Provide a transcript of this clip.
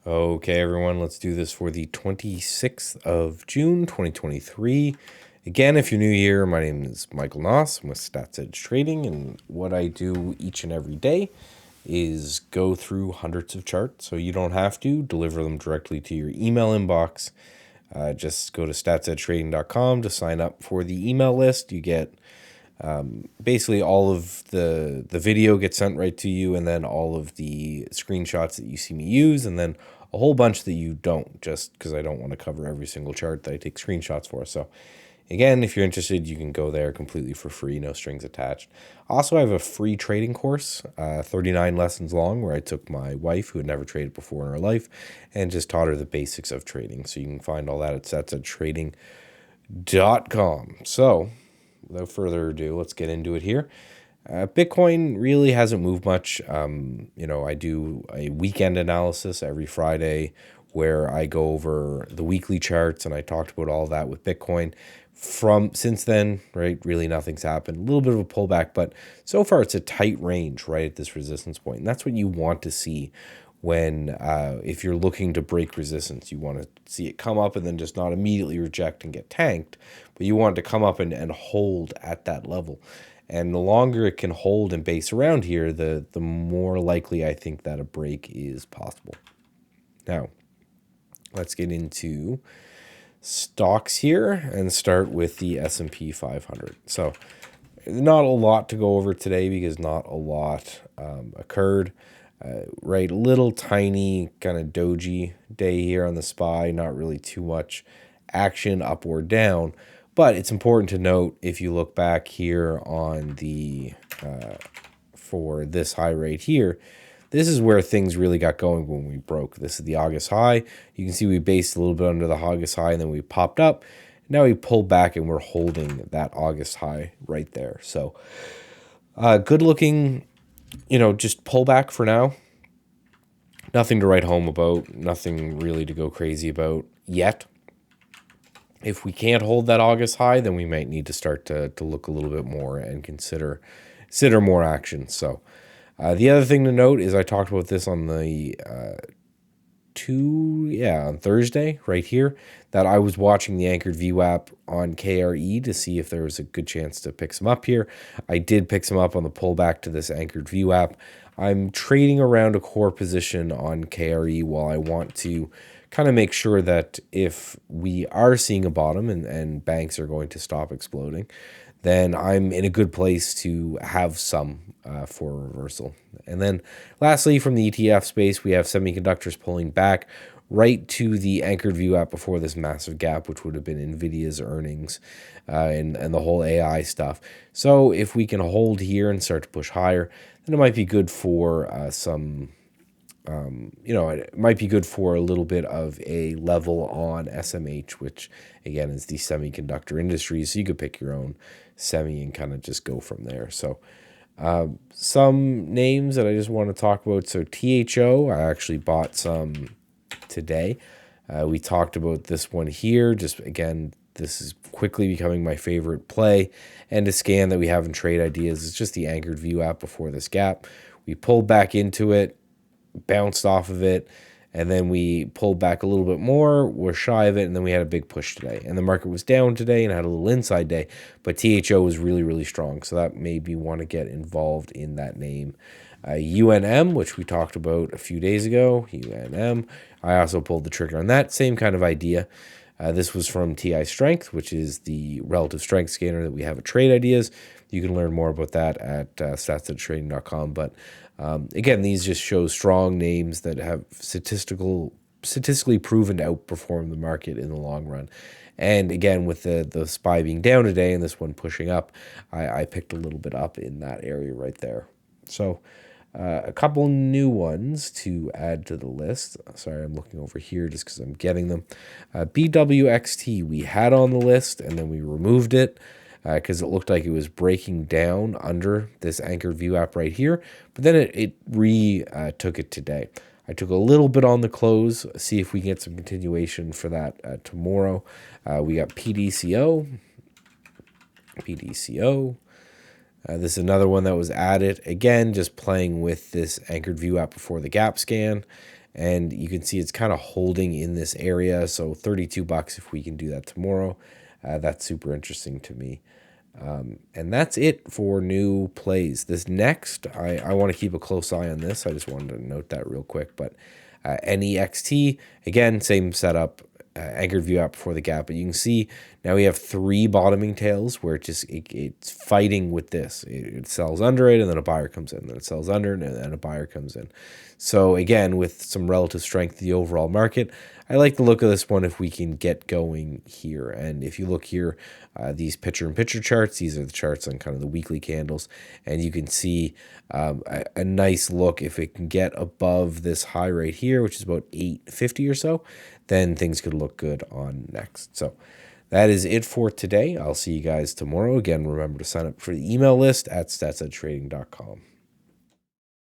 Okay, everyone, let's do this for the 26th of June, 2023. Again, if you're new here, my name is Michael Nauss. I'm with Stats Edge Trading, and what I do each and every day is go through hundreds of charts, so you don't have to deliver them directly to your email inbox. Just go to statsedgetrading.com to sign up for the email list. You get basically all of the video gets sent right to you, and then all of the screenshots that you see me use, and then a whole bunch that you don't, just because I don't want to cover every single chart that I take screenshots for. So again, if you're interested, you can go there completely for free, no strings attached. Also, I have a free trading course, 39 lessons long, where I took my wife, who had never traded before in her life, and just taught her the basics of trading. So you can find all that at statsedgetrading.com. So without further ado, let's get into it here. Bitcoin really hasn't moved much. I do a weekend analysis every Friday where I go over the weekly charts, and I talked about all of that with Bitcoin. From since then, right, really nothing's happened. A little bit of a pullback, but so far it's a tight range right at this resistance point. And that's what you want to see when if you're looking to break resistance. You want to see it come up and then just not immediately reject and get tanked, but you want it to come up and hold at that level. And the longer it can hold and base around here, the more likely I think that a break is possible. Now, let's get into stocks here and start with the S&P 500. So not a lot to go over today because not a lot occurred. Right, little tiny kind of doji day here on the SPY, not really too much action up or down. But it's important to note, if you look back here on the for this high rate here, this is where things really got going when we broke. This is the August high. You can see we based a little bit under the August high, and then we popped up. Now we pulled back, and we're holding that August high right there. So good looking, just pull back for now. Nothing to write home about. Nothing really to go crazy about yet. If we can't hold that August high, then we might need to start to look a little bit more and consider more action. So the other thing to note is I talked about this on the on Thursday right here, that I was watching the anchored VWAP on KRE to see if there was a good chance to pick some up here. I did pick some up on the pullback to this anchored VWAP. I'm trading around a core position on KRE while I want to kind of make sure that if we are seeing a bottom and banks are going to stop exploding, then I'm in a good place to have some for a reversal. And then lastly, from the ETF space, we have semiconductors pulling back right to the anchored VWAP before this massive gap, which would have been NVIDIA's earnings and the whole AI stuff. So if we can hold here and start to push higher, then it might be good for it might be good for a little bit of a level on SMH, which again is the semiconductor industry. So you could pick your own semi and kind of just go from there. So some names that I just want to talk about. So THO, I actually bought some today. We talked about this one here. Just again, this is quickly becoming my favorite play. And to scan that we have in trade ideas, it's just the anchored VWAP before this gap. We pulled back into it, bounced off of it, and then we pulled back a little bit more. We're shy of it, and then we had a big push today. And the market was down today and had a little inside day, but THO was really, really strong. So that made me want to get involved in that name. UNM, which we talked about a few days ago, UNM. I also pulled the trigger on that. Same kind of idea. This was from TI Strength, which is the relative strength scanner that we have at Trade Ideas. You can learn more about that at statsedgetrading.com. But again, these just show strong names that have statistically proven to outperform the market in the long run. And again, with the SPY being down today and this one pushing up, I picked a little bit up in that area right there. So a couple new ones to add to the list. Sorry, I'm looking over here just because I'm getting them. BWXT we had on the list, and then we removed it because it looked like it was breaking down under this anchored VWAP right here. But then it took it today. I took a little bit on the close, see if we can get some continuation for that tomorrow. We got PDCO. This is another one that was added. Again, just playing with this anchored VWAP before the gap scan. and you can see it's kind of holding in this area. So 32 bucks if we can do that tomorrow. That's super interesting to me. And that's it for new plays. This next, I want to keep a close eye on this. I just wanted to note that real quick. But NEXT, again, same setup, anchored view up before the gap. But you can see now we have 3 bottoming tails where it's fighting with this. It sells under it, and then a buyer comes in. Then it sells under it, and then a buyer comes in. So again, with some relative strength to the overall market, I like the look of this one if we can get going here. And if you look here, these picture-in-picture charts, these are the charts on kind of the weekly candles, and you can see a nice look. If it can get above this high right here, which is about 850 or so, then things could look good on next. So that is it for today. I'll see you guys tomorrow. Again, remember to sign up for the email list at statsedgetrading.com.